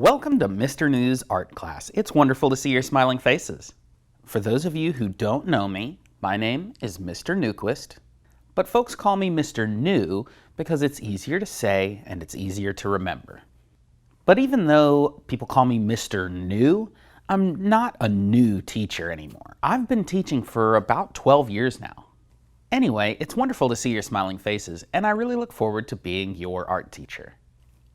Welcome to Mr. New's art class. It's wonderful to see your smiling faces. For those of you who don't know me, my name is Mr. Newquist, but folks call me Mr. New because it's easier to say and it's easier to remember. But even though people call me Mr. New, I'm not a new teacher anymore. I've been teaching for about 12 years now. Anyway, it's wonderful to see your smiling faces, and I really look forward to being your art teacher.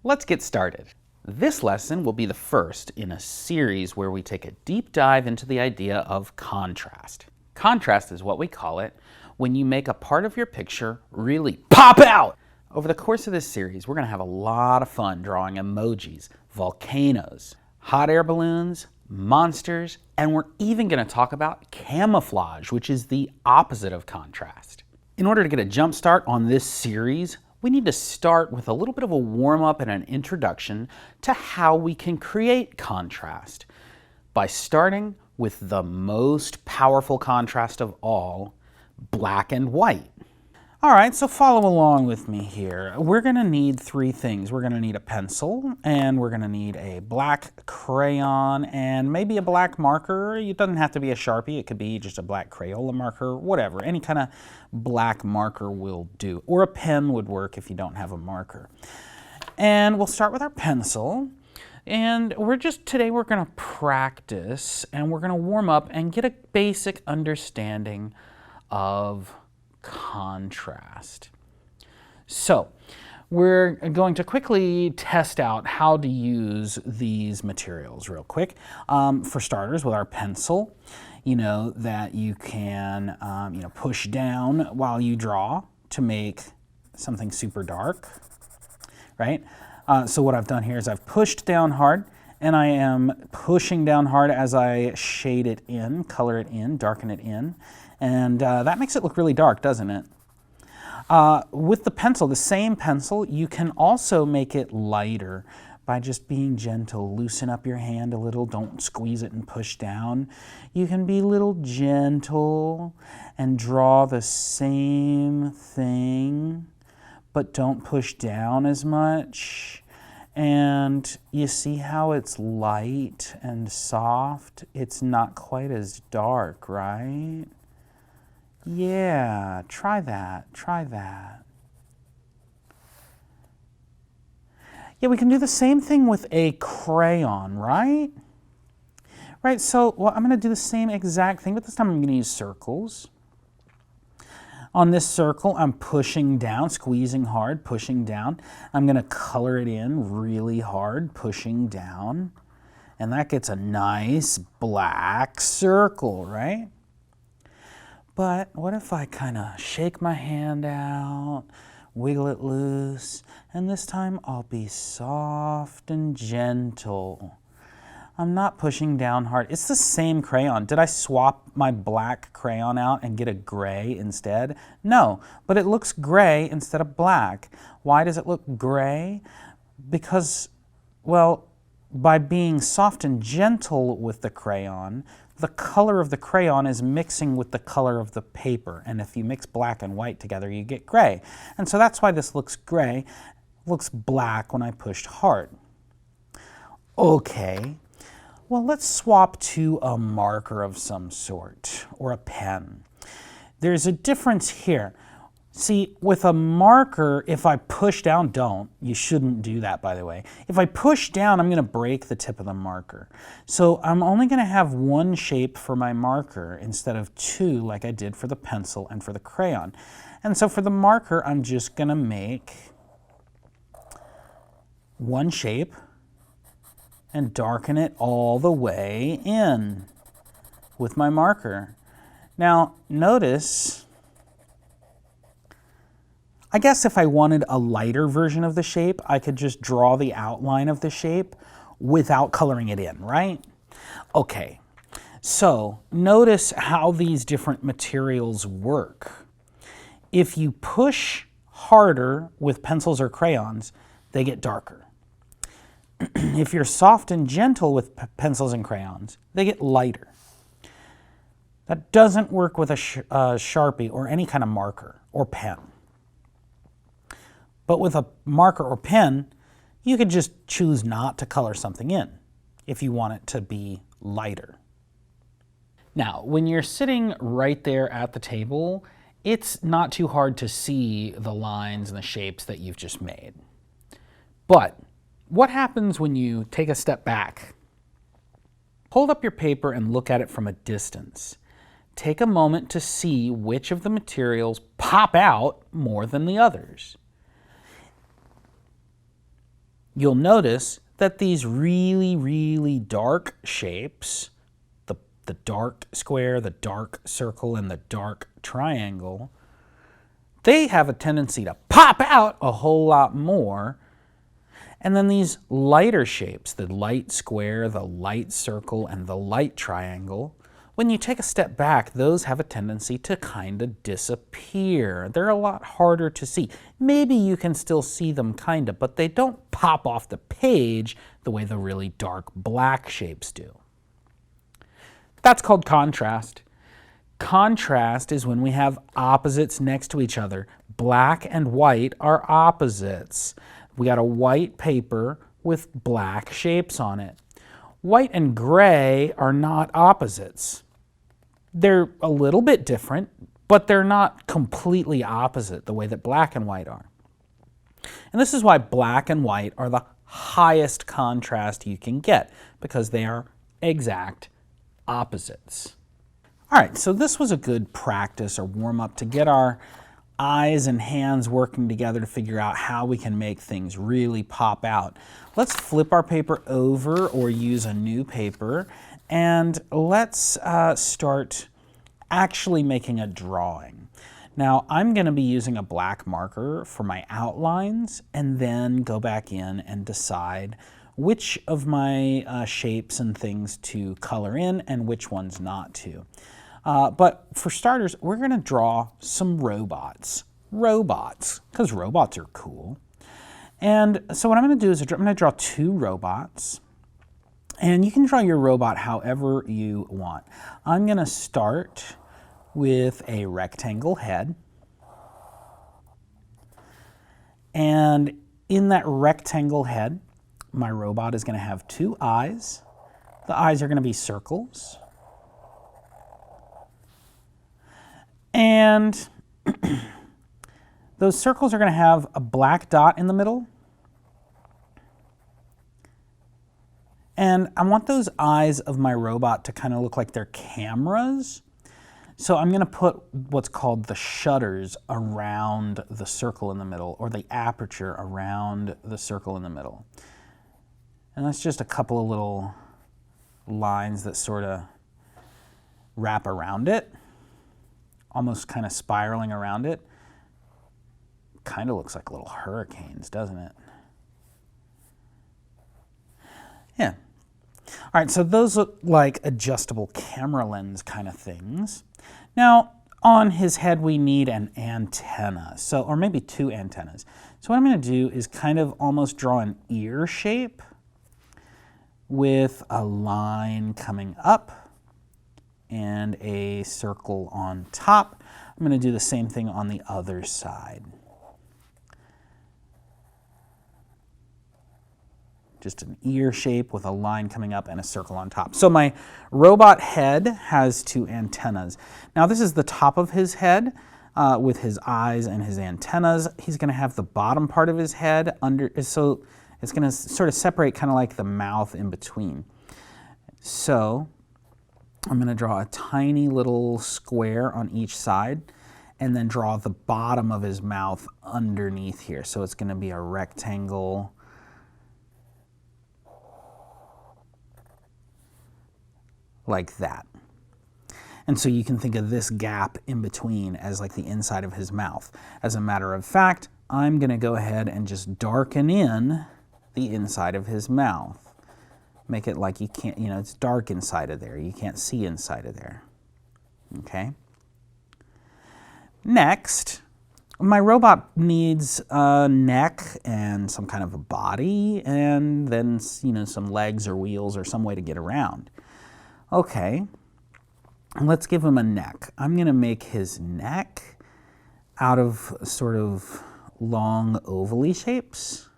Let's get started. This lesson will be the first in a series where we take a deep dive into the idea of contrast. Contrast is what we call it when you make a part of your picture really pop out. Over the course of this series, we're going to have a lot of fun drawing emojis, volcanoes, hot air balloons, monsters, and we're even going to talk about camouflage, which is the opposite of contrast. In order to get a jump start on this series, we need to start with a little bit of a warm-up and an introduction to how we can create contrast by starting with the most powerful contrast of all, black and white. All right, so follow along with me here. We're going to need three things. We're going to need a pencil, and we're going to need a black crayon, and maybe a black marker. It doesn't have to be a Sharpie. It could be just a black Crayola marker, whatever. Any kind of black marker will do. Or a pen would work if you don't have a marker. And we'll start with our pencil. And today we're going to practice, and we're going to warm up and get a basic understanding of contrast. So we're going to quickly test out how to use these materials real quick. For starters, with our pencil, you know that you can push down while you draw to make something super dark, right? So what I've done here is I've pushed down hard, and I am pushing down hard as I shade it in, color it in, darken it in. And that makes it look really dark, doesn't it? With the pencil, the same pencil, you can also make it lighter by just being gentle. Loosen up your hand a little. Don't squeeze it and push down. You can be a little gentle and draw the same thing, but don't push down as much. And you see how it's light and soft? It's not quite as dark, right? Yeah, try that. Yeah, we can do the same thing with a crayon, right? Right, so I'm going to do the same exact thing, but this time I'm going to use circles. On this circle, I'm pushing down, squeezing hard, pushing down. I'm going to color it in really hard, pushing down. And that gets a nice black circle, right? But what if I kind of shake my hand out, wiggle it loose, and this time I'll be soft and gentle. I'm not pushing down hard. It's the same crayon. Did I swap my black crayon out and get a gray instead? No, but it looks gray instead of black. Why does it look gray? Because, well, by being soft and gentle with the crayon, the color of the crayon is mixing with the color of the paper. And if you mix black and white together, you get gray. And so that's why this looks gray. It looks black when I pushed hard. Okay, well, let's swap to a marker of some sort, or a pen. There's a difference here. See, with a marker, if I push down, you shouldn't do that, by the way. If I push down, I'm going to break the tip of the marker. So I'm only going to have one shape for my marker instead of two like I did for the pencil and for the crayon. And so for the marker, I'm just going to make one shape and darken it all the way in with my marker. Now, notice, I guess if I wanted a lighter version of the shape, I could just draw the outline of the shape without coloring it in, right? Okay, so notice how these different materials work. If you push harder with pencils or crayons, they get darker. If you're soft and gentle with pencils and crayons, they get lighter. That doesn't work with a Sharpie or any kind of marker or pen. But with a marker or pen, You could just choose not to color something in if you want it to be lighter. Now, when you're sitting right there at the table, it's not too hard to see the lines and the shapes that you've just made. But what happens when you take a step back? Hold up your paper and look at it from a distance. Take a moment to see which of the materials pop out more than the others. You'll notice that these really, really dark shapes, the dark square, the dark circle, and the dark triangle, they have a tendency to pop out a whole lot more. And then these lighter shapes, the light square, the light circle, and the light triangle, when you take a step back, those have a tendency to kind of disappear. They're a lot harder to see. Maybe you can still see them kind of, but they don't pop off the page the way the really dark black shapes do. That's called contrast. Contrast is when we have opposites next to each other. Black and white are opposites. We got a white paper with black shapes on it. White and gray are not opposites. They're a little bit different, but they're not completely opposite the way that black and white are. And this is why black and white are the highest contrast you can get, because they are exact opposites. All right, so this was a good practice or warm-up to get our eyes and hands working together to figure out how we can make things really pop out. Let's flip our paper over or use a new paper, and let's start actually making a drawing. Now, I'm going to be using a black marker for my outlines and then go back in and decide which of my shapes and things to color in and which ones not to. But for starters, we're going to draw some robots. Robots, because robots are cool. And so what I'm going to do is I'm going to draw two robots. And you can draw your robot however you want. I'm going to start with a rectangle head. And in that rectangle head, my robot is going to have two eyes. The eyes are going to be circles. And those circles are going to have a black dot in the middle. And I want those eyes of my robot to kind of look like they're cameras. So I'm going to put what's called the shutters around the circle in the middle, or the aperture around the circle in the middle. And that's just a couple of little lines that sort of wrap around it, almost kind of spiraling around it. Kind of looks like little hurricanes, doesn't it? Yeah. All right, so those look like adjustable camera lens kind of things. Now, on his head, we need an antenna, or maybe two antennas. So what I'm going to do is kind of almost draw an ear shape with a line coming up and a circle on top. I'm going to do the same thing on the other side. Just an ear shape with a line coming up and a circle on top. So my robot head has two antennas. Now this is the top of his head with his eyes and his antennas. He's going to have the bottom part of his head under, so it's going to sort of separate kind of like the mouth in between. So I'm going to draw a tiny little square on each side and then draw the bottom of his mouth underneath here. So it's going to be a rectangle like that. And so you can think of this gap in between as like the inside of his mouth. As a matter of fact, I'm going to go ahead and just darken in the inside of his mouth. Make it like you can't, it's dark inside of there. You can't see inside of there. Okay? Next, my robot needs a neck and some kind of a body and then, some legs or wheels or some way to get around. Okay, let's give him a neck. I'm going to make his neck out of sort of long ovally shapes.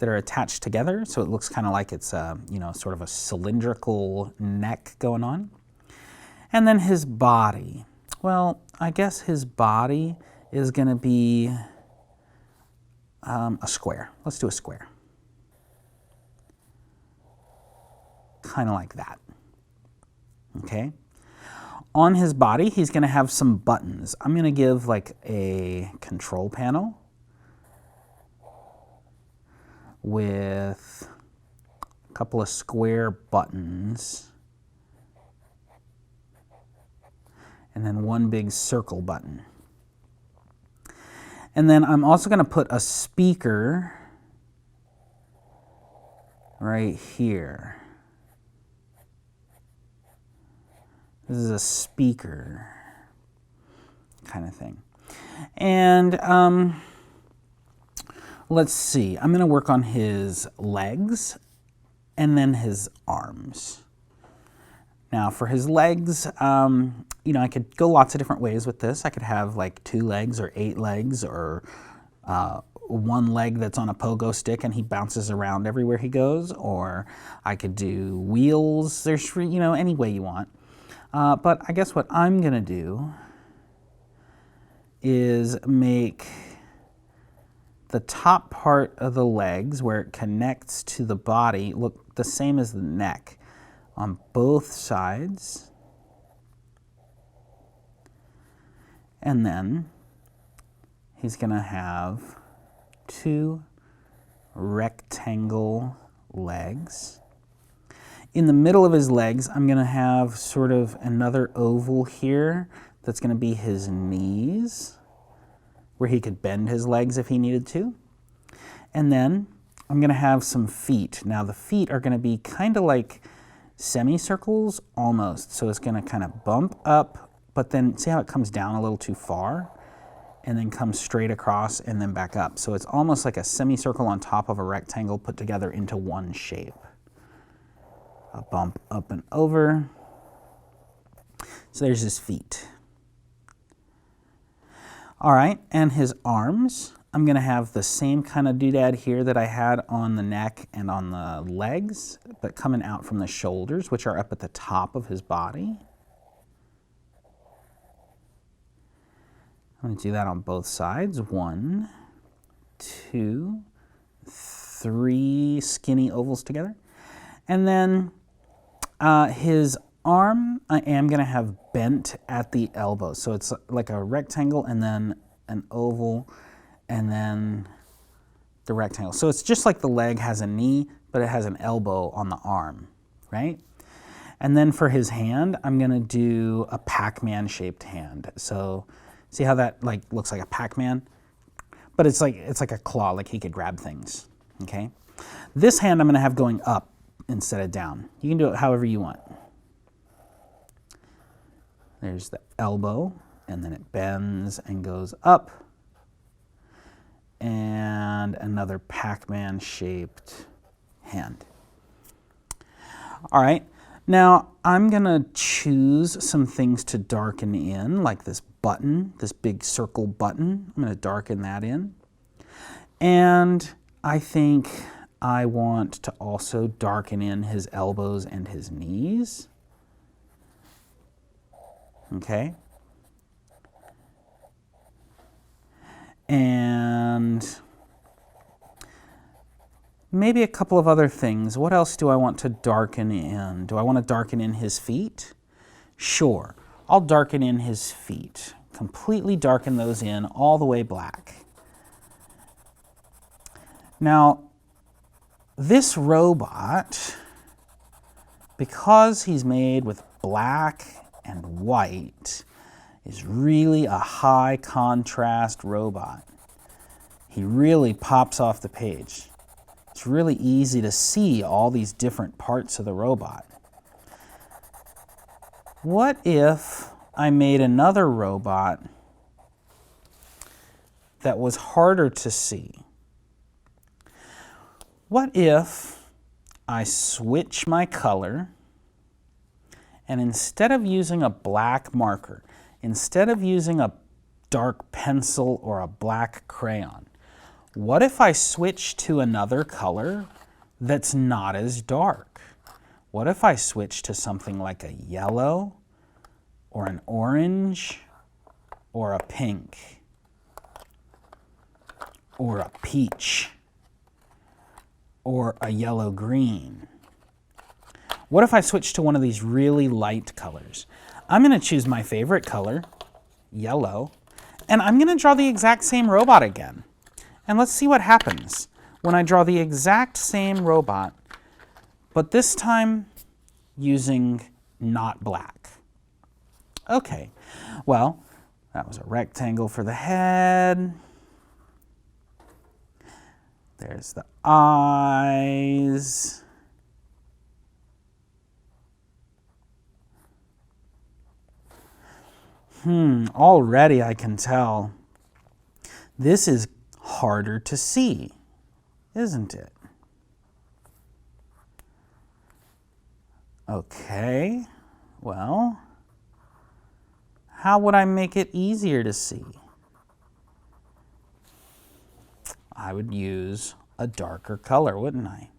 that are attached together, so it looks kind of like it's a, you know, sort of a cylindrical neck going on. And then his body. Well, I guess his body is going to be a square. Let's do a square. Kind of like that. Okay. On his body, he's going to have some buttons. I'm going to give like a control panel with a couple of square buttons and then one big circle button. And then I'm also going to put a speaker right here. This is a speaker kind of thing. And let's see, I'm going to work on his legs and then his arms. Now for his legs, you know, I could go lots of different ways with this. I could have like 2 legs or 8 legs or 1 leg that's on a pogo stick and he bounces around everywhere he goes, or I could do wheels. There's, you know, any way you want. But I guess what I'm going to do is make the top part of the legs where it connects to the body look the same as the neck on both sides. And then he's going to have 2 rectangle legs. In the middle of his legs, I'm going to have sort of another oval here that's going to be his knees, where he could bend his legs if he needed to. And then I'm going to have some feet. Now the feet are going to be kind of like semicircles almost. So it's going to kind of bump up, but then see how it comes down a little too far and then comes straight across and then back up. So it's almost like a semicircle on top of a rectangle put together into one shape. A bump up and over. So there's his feet. All right, and his arms, I'm going to have the same kind of doodad here that I had on the neck and on the legs, but coming out from the shoulders, which are up at the top of his body. I'm going to do that on both sides. 1, 2, 3 skinny ovals together. And then his arm, I am going to have bent at the elbow. So it's like a rectangle and then an oval and then the rectangle. So it's just like the leg has a knee, but it has an elbow on the arm, right? And then for his hand, I'm going to do a Pac-Man shaped hand. So see how that like looks like a Pac-Man? But it's like a claw, like he could grab things, okay? This hand I'm going to have going up instead of down. You can do it however you want. There's the elbow, and then it bends and goes up. And another Pac-Man shaped hand. All right, now I'm gonna choose some things to darken in, like this button, this big circle button. I'm gonna darken that in. And I think I want to also darken in his elbows and his knees. Okay. And maybe a couple of other things. What else do I want to darken in? Do I want to darken in his feet? Sure. I'll darken in his feet. Completely darken those in all the way black. Now, this robot, because he's made with black and white, is really a high contrast robot. He really pops off the page. It's really easy to see all these different parts of the robot. What if I made another robot that was harder to see? What if I switch my color and instead of using a black marker, instead of using a dark pencil or a black crayon, What if I switch to another color that's not as dark? What if I switch to something like a yellow or an orange or a pink or a peach or a yellow-green? What if I switch to one of these really light colors? I'm going to choose my favorite color, yellow, and I'm going to draw the exact same robot again. And let's see what happens when I draw the exact same robot, but this time using not black. Okay, well, that was a rectangle for the head. There's the eyes. Already I can tell this is harder to see, isn't it? Okay, well, how would I make it easier to see? I would use a darker color, wouldn't I?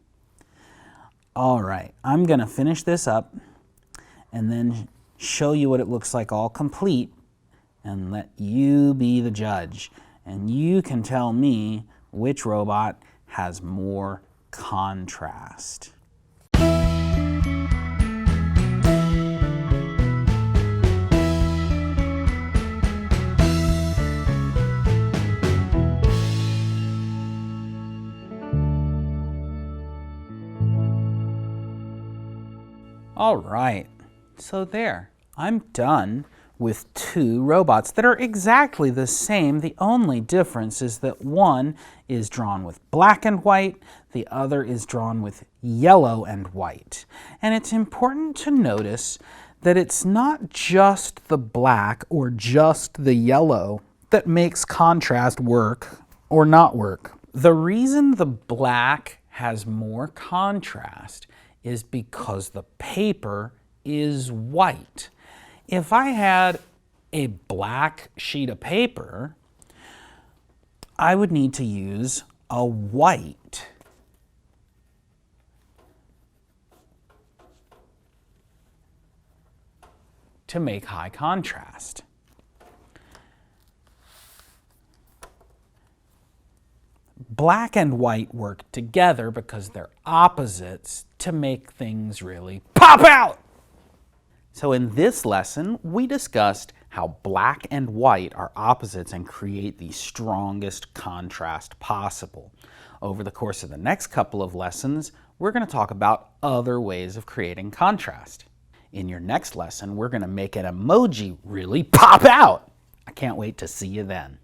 All right, I'm gonna finish this up and then show you what it looks like all complete and let you be the judge. And you can tell me which robot has more contrast. All right, so there, I'm done with two robots that are exactly the same. The only difference is that one is drawn with black and white, the other is drawn with yellow and white. And it's important to notice that it's not just the black or just the yellow that makes contrast work or not work. The reason the black has more contrast is because the paper is white. If I had a black sheet of paper, I would need to use a white. To make high contrast. Black and white work together because they're opposites to make things really pop out. So in this lesson, we discussed how black and white are opposites and create the strongest contrast possible. Over the course of the next couple of lessons, we're going to talk about other ways of creating contrast. In your next lesson, we're going to make an emoji really pop out. I can't wait to see you then.